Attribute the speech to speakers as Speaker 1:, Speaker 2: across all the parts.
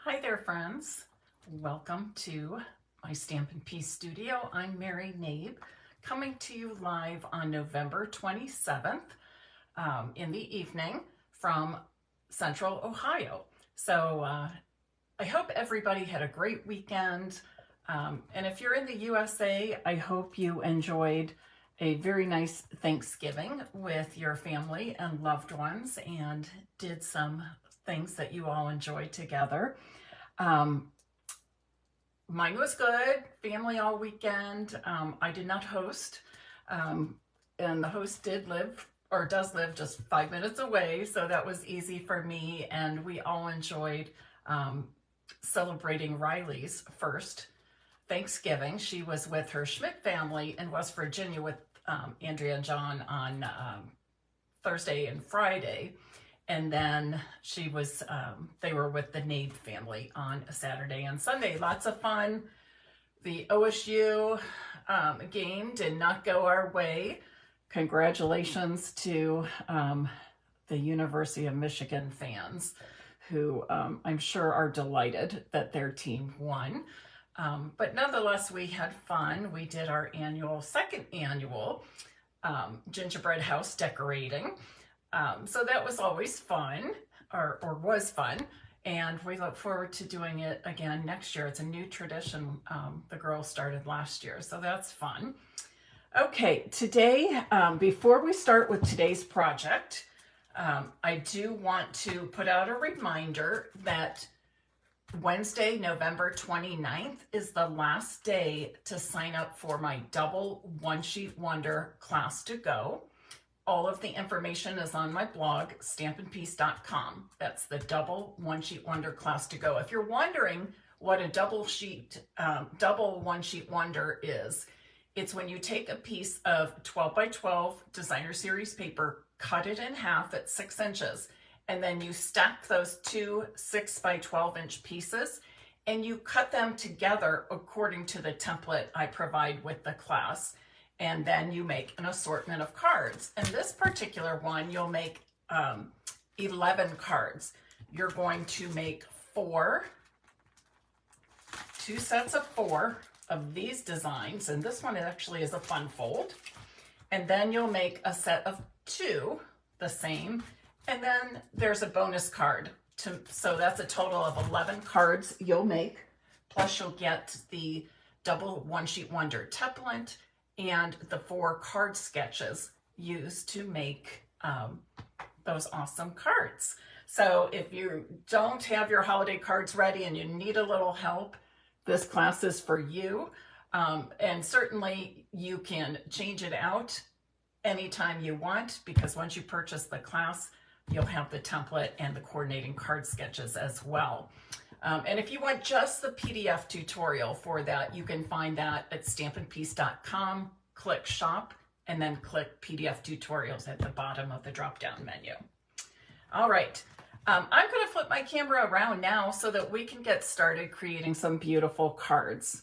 Speaker 1: Hi there, friends. Welcome to my Stampin Peace studio. I'm Mary Knabe, coming to you live on November 27th in the evening from Central Ohio. So I hope everybody had a great weekend. And if you're in the USA, I hope you enjoyed a very nice Thanksgiving with your family and loved ones and did some things that you all enjoyed together. Mine was good, family all weekend. I did not host, and the host does live just 5 minutes away, so that was easy for me, and we all enjoyed celebrating Riley's first Thanksgiving. She was with her Schmidt family in West Virginia with Andrea and John on Thursday and Friday. And then they were with the Knabe family on Saturday and Sunday. Lots of fun. The OSU game did not go our way. Congratulations to the University of Michigan fans who I'm sure are delighted that their team won. But nonetheless, we had fun. We did our second annual gingerbread house decorating. So that was always fun, or was fun, and we look forward to doing it again next year. It's a new tradition the girls started last year, so that's fun. Okay, today, before we start with today's project, I do want to put out a reminder that Wednesday, November 29th is the last day to sign up for my double one-sheet wonder class to go. All of the information is on my blog, stampinpeace.com. That's the double one-sheet wonder class to go. If you're wondering what a double one-sheet wonder is, it's when you take a piece of 12 by 12 designer series paper, cut it in half at 6 inches, and then you stack those two 6 by 12 inch pieces, and you cut them together according to the template I provide with the class. And then you make an assortment of cards. And this particular one, you'll make 11 cards. You're going to make two sets of 4 of these designs. And this one actually is a fun fold. And then you'll make a set of 2, the same. And then there's a bonus card. So that's a total of 11 cards you'll make. Plus you'll get the double one-sheet wonder template and the 4 card sketches used to make those awesome cards. So if you don't have your holiday cards ready and you need a little help, this class is for you. And certainly you can change it out anytime you want, because once you purchase the class, you'll have the template and the coordinating card sketches as well. And if you want just the PDF tutorial for that, you can find that at stampinpeace.com, click shop, and then click PDF tutorials at the bottom of the drop-down menu. All right, I'm going to flip my camera around now so that we can get started creating some beautiful cards.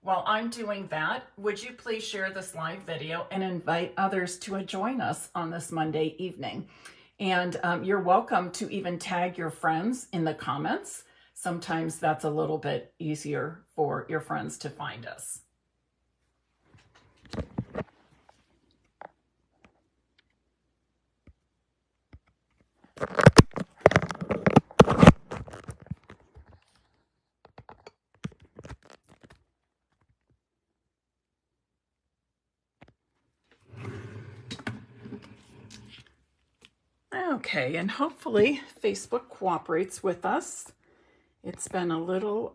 Speaker 1: While I'm doing that, would you please share this live video and invite others to join us on this Monday evening? And you're welcome to even tag your friends in the comments. Sometimes that's a little bit easier for your friends to find us. Okay, and hopefully Facebook cooperates with us. It's been a little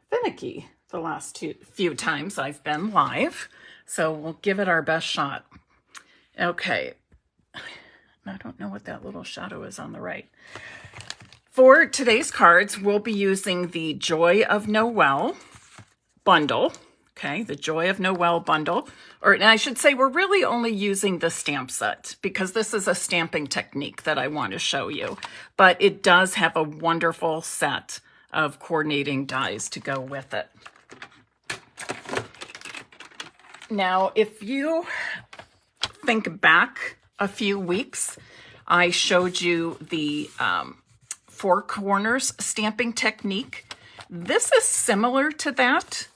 Speaker 1: finicky the last few times I've been live, so we'll give it our best shot. Okay, I don't know what that little shadow is on the right. For today's cards, we'll be using the Joy of Noel bundle. Okay, the Joy of Noel bundle, and I should say we're really only using the stamp set because this is a stamping technique that I want to show you, but it does have a wonderful set of coordinating dies to go with it. Now, if you think back a few weeks, I showed you the four corners stamping technique. This is similar to that,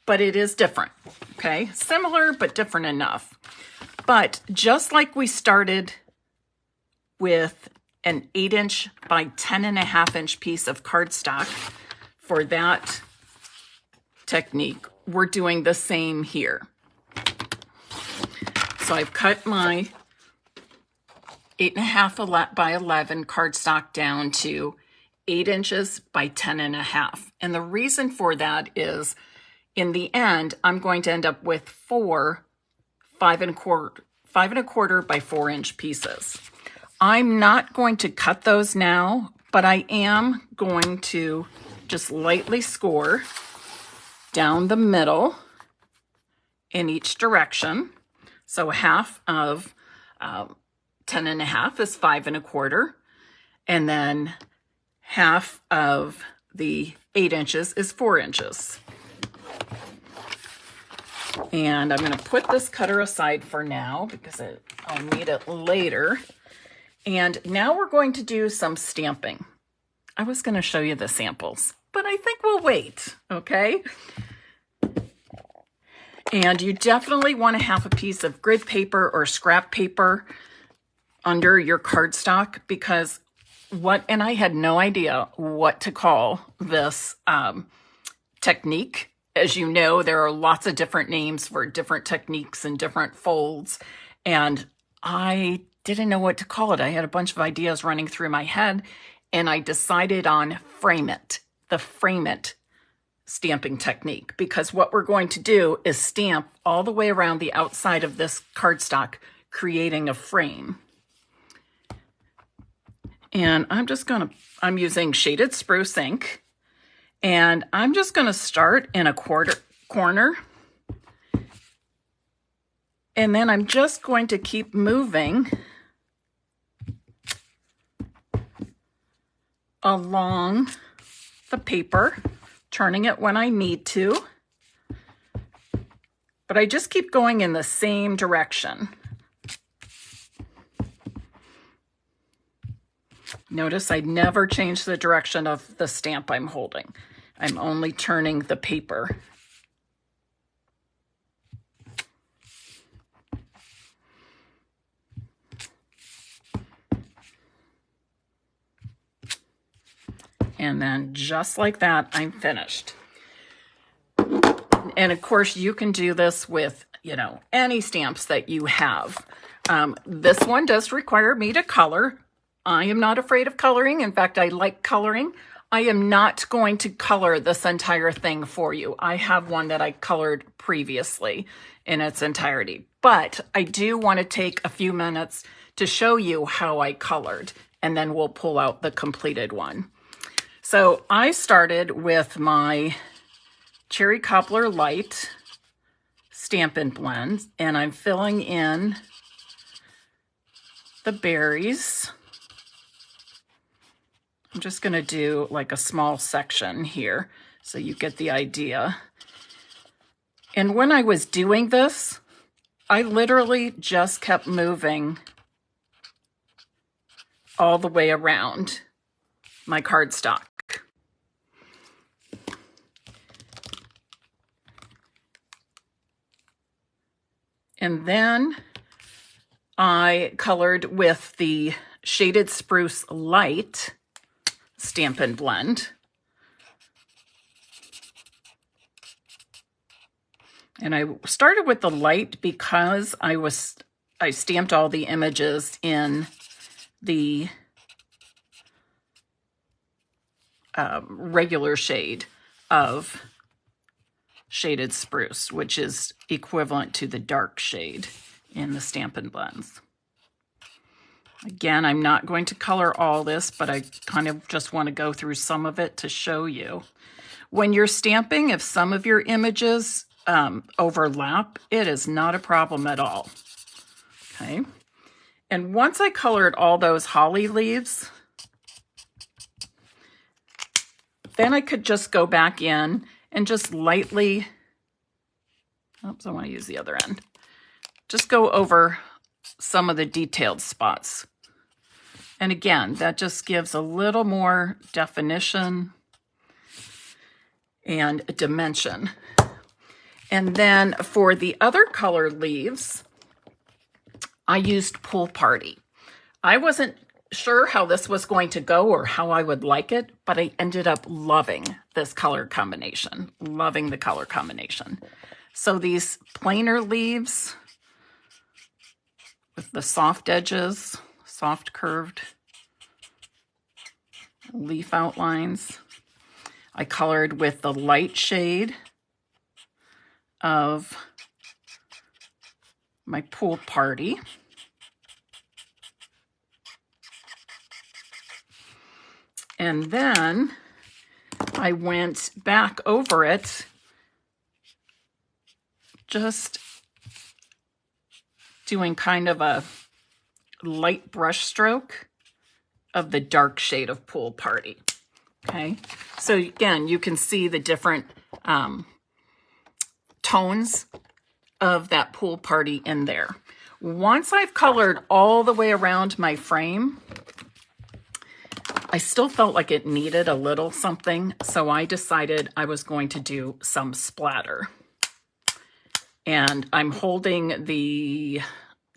Speaker 1: but it is different, okay? Similar, but different enough. But just like we started with an 8" by 10.5" piece of cardstock for that technique, we're doing the same here. So I've cut my 8.5 by 11 cardstock down to 8" by 10.5. And the reason for that is in the end, I'm going to end up with 4 5¼ by 4" pieces. I'm not going to cut those now, but I am going to just lightly score down the middle in each direction. So half of 10.5 is 5¼ and then half of the 8" is 4". And I'm going to put this cutter aside for now because I'll need it later. And now we're going to do some stamping. I was going to show you the samples, but I think we'll wait, okay? And you definitely want to have a piece of grid paper or scrap paper under your cardstock because and I had no idea what to call this technique. As you know, there are lots of different names for different techniques and different folds, and I didn't know what to call it. I had a bunch of ideas running through my head, and I decided on the frame it stamping technique, because what we're going to do is stamp all the way around the outside of this cardstock, creating a frame. And I'm using shaded spruce ink, and I'm just going to start in a corner, and then I'm just going to keep moving along the paper, turning it when I need to, but I just keep going in the same direction. Notice I never change the direction of the stamp I'm holding. I'm only turning the paper. And then just like that, I'm finished. And of course, you can do this with, any stamps that you have. This one does require me to color. I am not afraid of coloring. In fact, I like coloring. I am not going to color this entire thing for you. I have one that I colored previously in its entirety, but I do want to take a few minutes to show you how I colored, and then we'll pull out the completed one. So I started with my Cherry Cobbler Light Stampin' Blend, and I'm filling in the berries. I'm just going to do like a small section here so you get the idea. And when I was doing this, I literally just kept moving all the way around my cardstock. And then I colored with the Shaded Spruce Light Stampin' Blend. And I started with the light because I stamped all the images in the regular shade of Shaded Spruce, which is equivalent to the dark shade in the Stampin' Blends. Again, I'm not going to color all this, but I kind of just want to go through some of it to show you. When you're stamping, if some of your images overlap, it is not a problem at all. Okay. And once I colored all those holly leaves, then I could just go back in and just lightly, oops, I want to use the other end, just go over some of the detailed spots. And again, that just gives a little more definition and dimension. And then for the other colored leaves, I used Pool Party. I wasn't sure how this was going to go or how I would like it, but I ended up loving this color combination, loving the color combination. So these plainer leaves with the soft edges, soft curved leaf outlines. I colored with the light shade of my Pool Party. And then I went back over it, just doing kind of a light brush stroke of the dark shade of Pool Party. Okay, so again, you can see the different tones of that Pool Party in there. Once I've colored all the way around my frame, I still felt like it needed a little something, so I decided I was going to do some splatter. And I'm holding the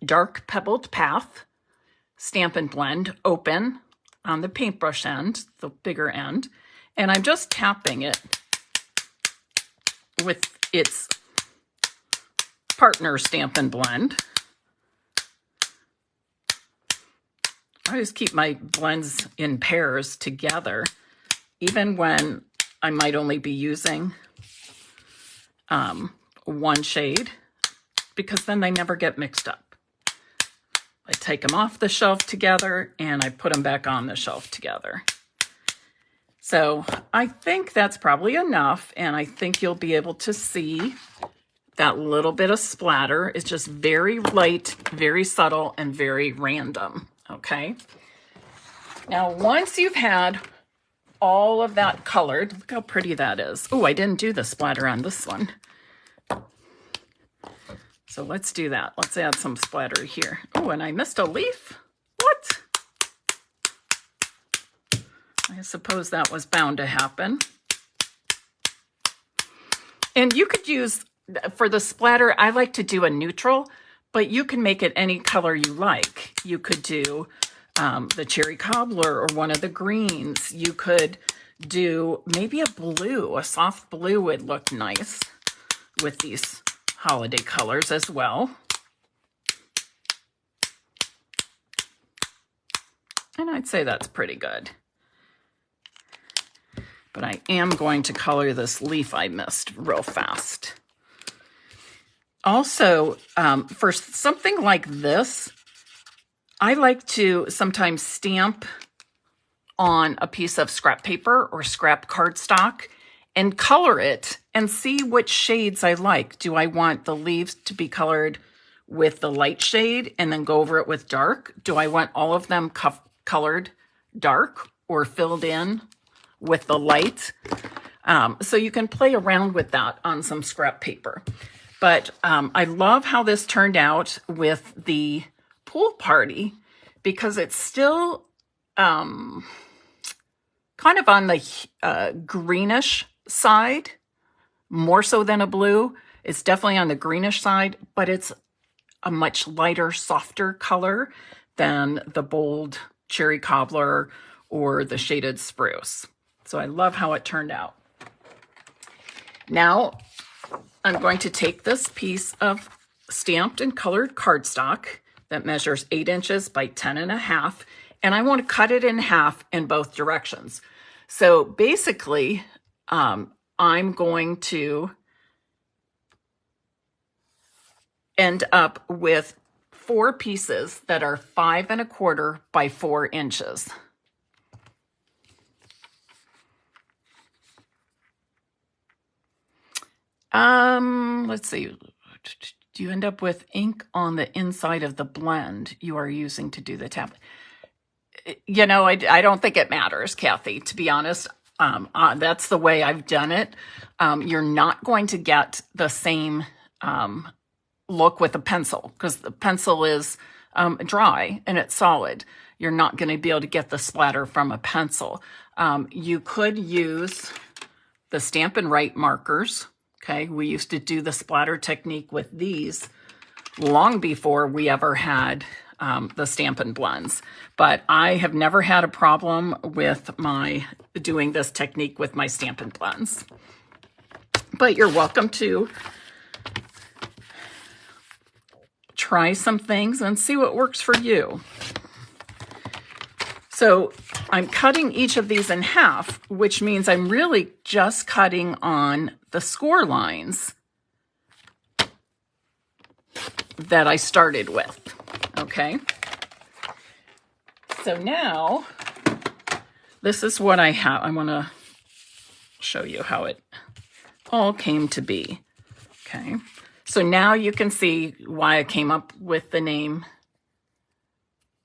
Speaker 1: Dark Pebbled Path Stampin' Blend open on the paintbrush end, the bigger end, and I'm just tapping it with its partner Stampin' Blend. I just keep my blends in pairs together, even when I might only be using one shade, because then they never get mixed up. I take them off the shelf together and I put them back on the shelf together. So I think that's probably enough, and I think you'll be able to see that little bit of splatter is just very light, very subtle, and very random. Okay. Now, once you've had all of that colored, look how pretty that is. Oh, I didn't do the splatter on this one. So let's do that. Let's add some splatter here. Oh, and I missed a leaf. What? I suppose that was bound to happen. And you could use, for the splatter, I like to do a neutral, but you can make it any color you like. You could do the cherry cobbler or one of the greens. You could do maybe a blue, a soft blue would look nice with these holiday colors as well. And I'd say that's pretty good. But I am going to color this leaf I missed real fast. Also, for something like this, I like to sometimes stamp on a piece of scrap paper or scrap cardstock and color it and see which shades I like. Do I want the leaves to be colored with the light shade and then go over it with dark? Do I want all of them colored dark or filled in with the light? So you can play around with that on some scrap paper. But I love how this turned out with the Pool Party, because it's still kind of on the greenish side, more so than a blue. It's definitely on the greenish side, but it's a much lighter, softer color than the bold cherry cobbler or the shaded spruce. So I love how it turned out. Now I'm going to take this piece of stamped and colored cardstock that measures 8 inches by 10.5, and I want to cut it in half in both directions. So basically, I'm going to end up with 4 pieces that are 5 1/4 by 4 inches. Let's see. Do you end up with ink on the inside of the blend you are using to do the tablet? You know, I don't think it matters, Kathy, to be honest. That's the way I've done it. You're not going to get the same look with a pencil, because the pencil is dry and it's solid. you're not going to be able to get the splatter from a pencil. You could use the Stampin' Write markers. Okay, we used to do the splatter technique with these long before we ever had the Stampin' Blends. But I have never had a problem with doing this technique with my Stampin' Blends. But you're welcome to try some things and see what works for you. So I'm cutting each of these in half, which means I'm really just cutting on the score lines that I started with, okay? So now, this is what I have. I want to show you how it all came to be, okay? So now you can see why I came up with the name.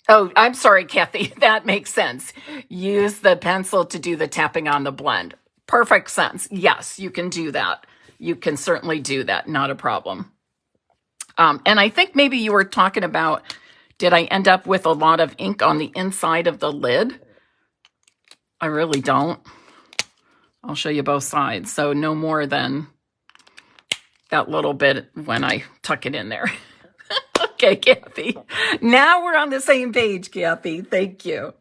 Speaker 1: Oh, I'm sorry, Kathy, that makes sense. Use the pencil to do the tapping on the blend. Perfect sense. Yes, you can do that. You can certainly do that, not a problem. And I think maybe you were talking about, did I end up with a lot of ink on the inside of the lid? I really don't. I'll show you both sides. So no more than that little bit when I tuck it in there. Okay, Kathy. Now we're on the same page, Kathy. Thank you.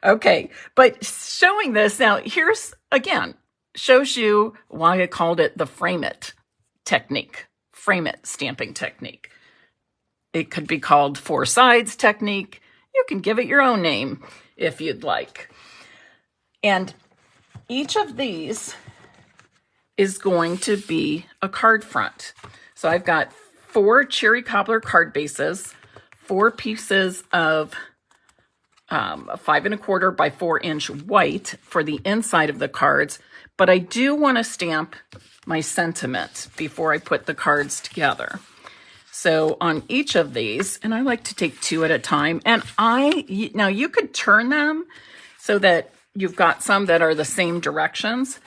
Speaker 1: Okay, but showing this now, here's, again, shows you why I called it the frame it technique, frame it stamping technique. It could be called 4 sides technique. You can give it your own name if you'd like. And each of these is going to be a card front. So I've got 4 cherry cobbler card bases, 4 pieces of 5 1/4 by 4 inch white for the inside of the cards, but I do want to stamp my sentiment before I put the cards together. So on each of these, and I like to take 2 at a time, and now you could turn them so that you've got some that are the same directions.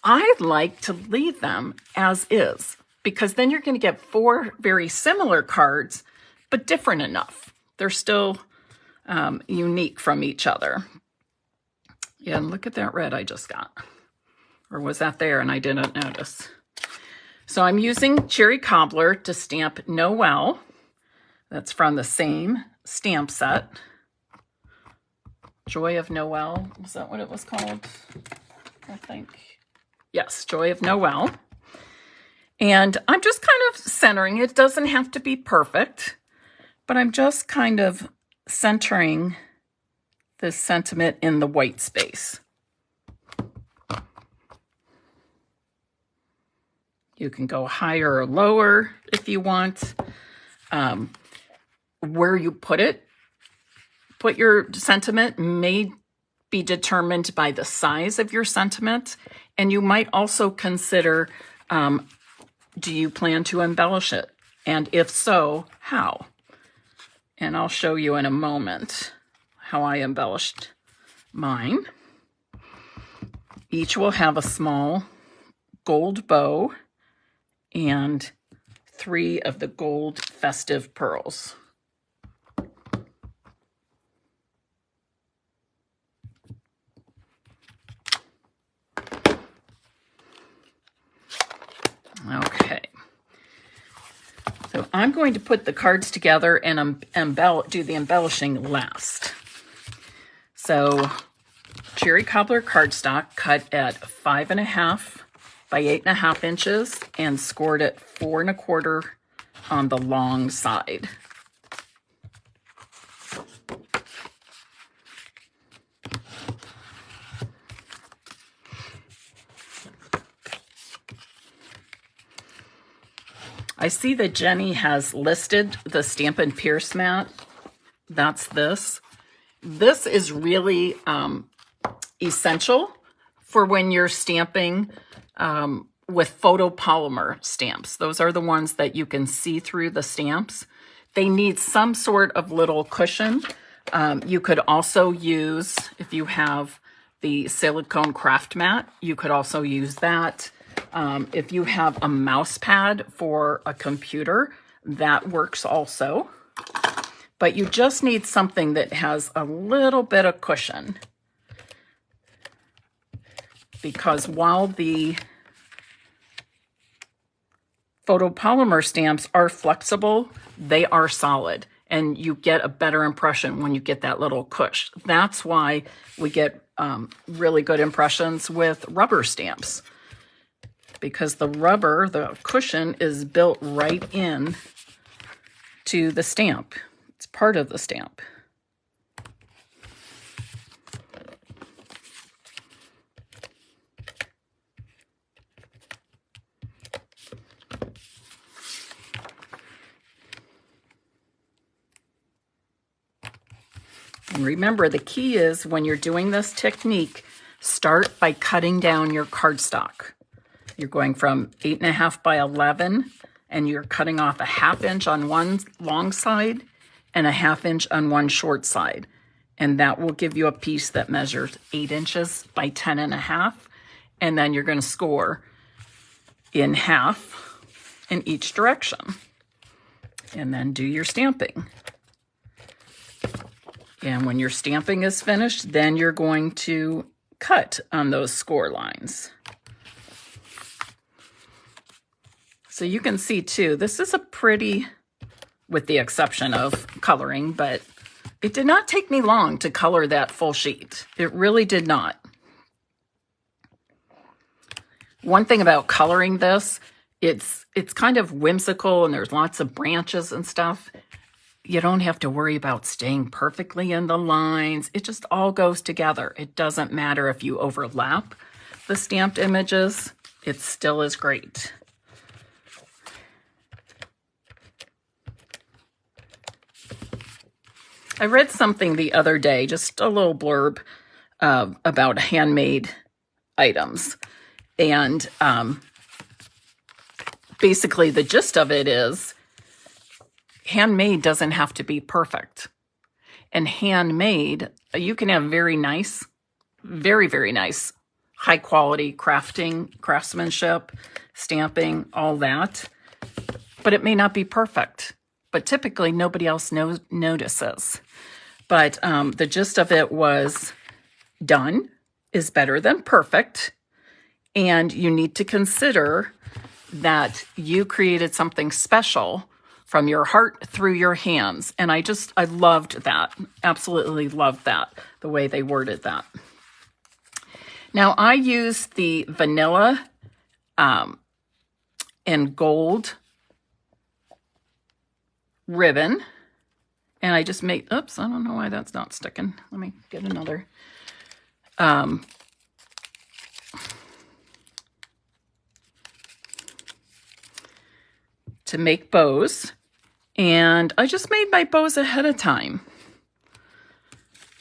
Speaker 1: I like to leave them as is, because then you're going to get 4 very similar cards, but different enough. They're still unique from each other. Yeah, and look at that red I just got. Or was that there and I didn't notice? So I'm using cherry cobbler to stamp Noel. That's from the same stamp set. Joy of Noel, was that what it was called? I think. Yes, Joy of Noel. And I'm just kind of centering. It doesn't have to be perfect, but I'm just kind of centering this sentiment in the white space. You can go higher or lower if you want. Where you put your sentiment may be determined by the size of your sentiment. And you might also consider, do you plan to embellish it? And if so, how? And I'll show you in a moment how I embellished mine. Each will have a small gold bow and 3 of the gold festive pearls. Okay, so I'm going to put the cards together and do the embellishing last. So cherry cobbler cardstock cut at 5 1/2 by 8 1/2 inches and scored at 4 1/4 on the long side. I see that Jenny has listed the Stampin' Peace mat. That's this. This is really essential for when you're stamping with photopolymer stamps. Those are the ones that you can see through the stamps. They need some sort of little cushion. You could also use, if you have the silicone craft mat, you could also use that. If you have a mouse pad for a computer, that works also. but you just need something that has a little bit of cushion, because while the photopolymer stamps are flexible, they are solid, and you get a better impression when you get that little cush. That's why we get really good impressions with rubber stamps, because the rubber, the cushion, is built right in to the stamp. It's part of the stamp. And remember, the key is when you're doing this technique, start by cutting down your cardstock. You're going from 8.5 by 11, and you're cutting off a 1/2 inch on one long side and a 1/2 inch on one short side. And that will give you a piece that measures 8 inches by 10.5. And then you're going to score in half in each direction. And then do your stamping. And when your stamping is finished, then you're going to cut on those score lines. So you can see too, this is a pretty, with the exception of coloring, but it did not take me long to color that full sheet. It really did not. One thing about coloring this, it's kind of whimsical and there's lots of branches and stuff. You don't have to worry about staying perfectly in the lines. It just all goes together. It doesn't matter if you overlap the stamped images. It still is great. I read something the other day, just a little blurb about handmade items. And basically the gist of it is, handmade doesn't have to be perfect. And handmade, you can have very nice, very, very nice, high quality craftsmanship, stamping, all that. But it may not be perfect. But typically nobody else notices. But the gist of it was, done is better than perfect. And you need to consider that you created something special from your heart through your hands. And I loved that. Absolutely loved that, the way they worded that. Now I used the vanilla and gold ribbon, and I just made, oops, I don't know why that's not sticking. Let me get another. To make bows, and I just made my bows ahead of time.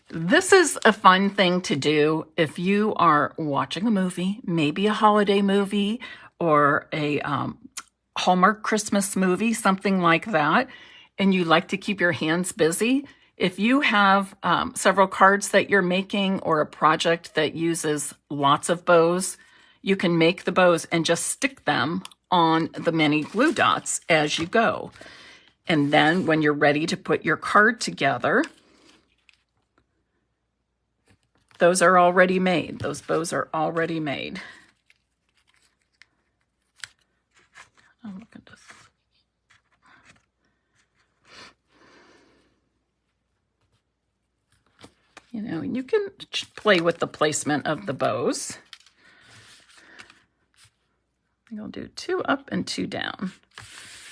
Speaker 1: This is a fun thing to do if you are watching a movie, maybe a holiday movie or a Hallmark Christmas movie, something like that, and you like to keep your hands busy. If you have several cards that you're making or a project that uses lots of bows, you can make the bows and just stick them on the mini glue dots as you go. And then when you're ready to put your card together, those are already made. Those bows are already made. Oh, look at this. You know, you can play with the placement of the bows. I'll do 2 up and 2 down.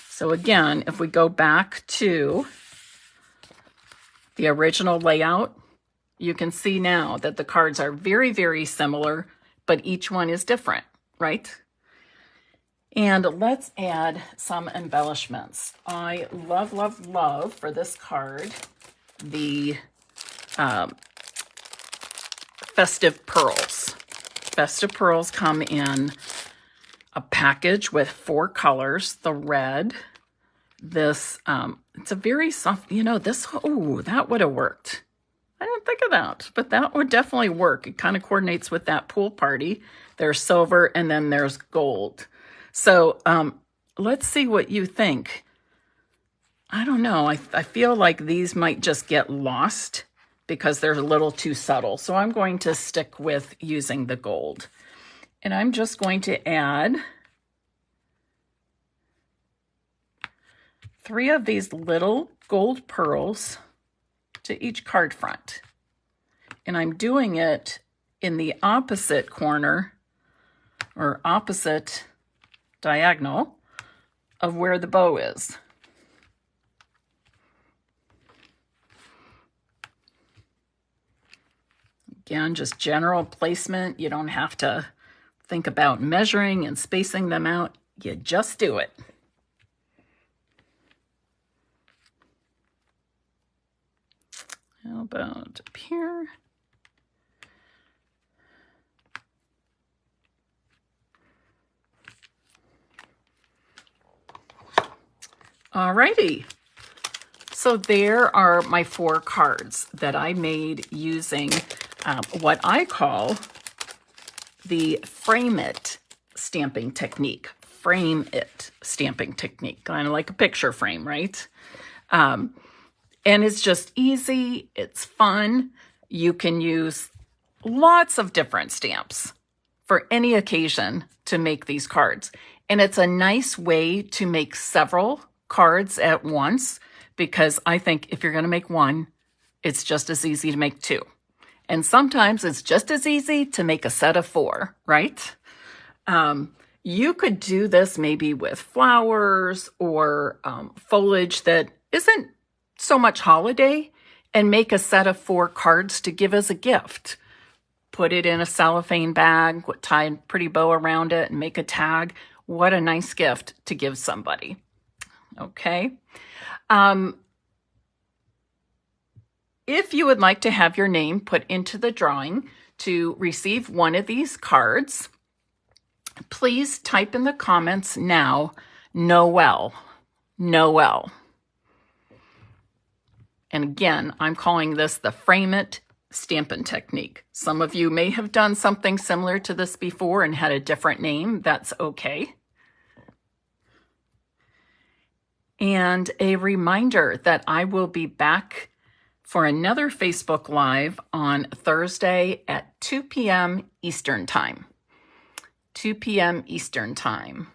Speaker 1: So again, if we go back to the original layout, you can see now that the cards are very, very similar, but each one is different, right? And let's add some embellishments. I love, love, love for this card the festive pearls. Festive pearls come in a package with 4 colors. The red, this, it's a very soft, you know, this, oh, that would have worked. I didn't think of that, but that would definitely work. It kind of coordinates with that pool party. There's silver and then there's gold. So let's see what you think. I don't know. I feel like these might just get lost because they're a little too subtle. So I'm going to stick with using the gold. And I'm just going to add 3 of these little gold pearls to each card front. And I'm doing it in the opposite corner or opposite diagonal of where the bow is. Again, just general placement. You don't have to think about measuring and spacing them out. You just do it. How about up here? Alrighty. So there are my 4 cards that I made using what I call the frame it stamping technique. Frame it stamping technique, kind of like a picture frame, right? And it's just easy, it's fun. You can use lots of different stamps for any occasion to make these cards. And it's a nice way to make several cards at once, because I think if you're going to make one, it's just as easy to make 2. And sometimes it's just as easy to make a set of 4, right? You could do this maybe with flowers or foliage that isn't so much holiday, and make a set of 4 cards to give as a gift. Put it in a cellophane bag, tie a pretty bow around it, and make a tag. What a nice gift to give somebody. Okay. If you would like to have your name put into the drawing to receive one of these cards, please type in the comments now, Noel. Noel. And again, I'm calling this the frame it stamping technique. Some of you may have done something similar to this before and had a different name. That's okay. And a reminder that I will be back for another Facebook Live on Thursday at 2 p.m. Eastern Time. 2 p.m. Eastern Time.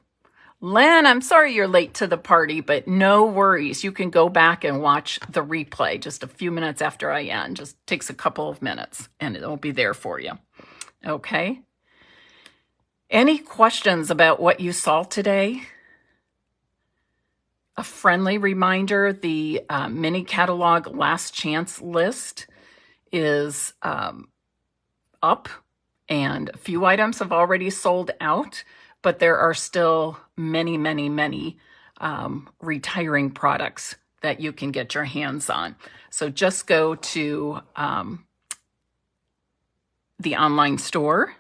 Speaker 1: Len, I'm sorry you're late to the party, but no worries. You can go back and watch the replay just a few minutes after I end. Just takes a couple of minutes and it'll be there for you. Okay? Any questions about what you saw today? A friendly reminder, the mini catalog last chance list is up, and a few items have already sold out, but there are still many, many, many retiring products that you can get your hands on. So just go to the online store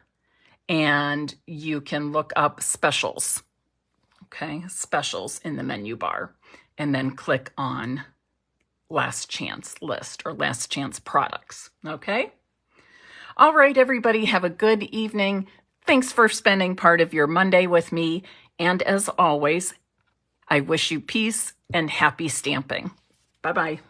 Speaker 1: and you can look up specials. Okay, specials in the menu bar, and then click on last chance list or last chance products. Okay. All right, everybody, have a good evening. Thanks for spending part of your Monday with me. And as always, I wish you peace and happy stamping. Bye-bye.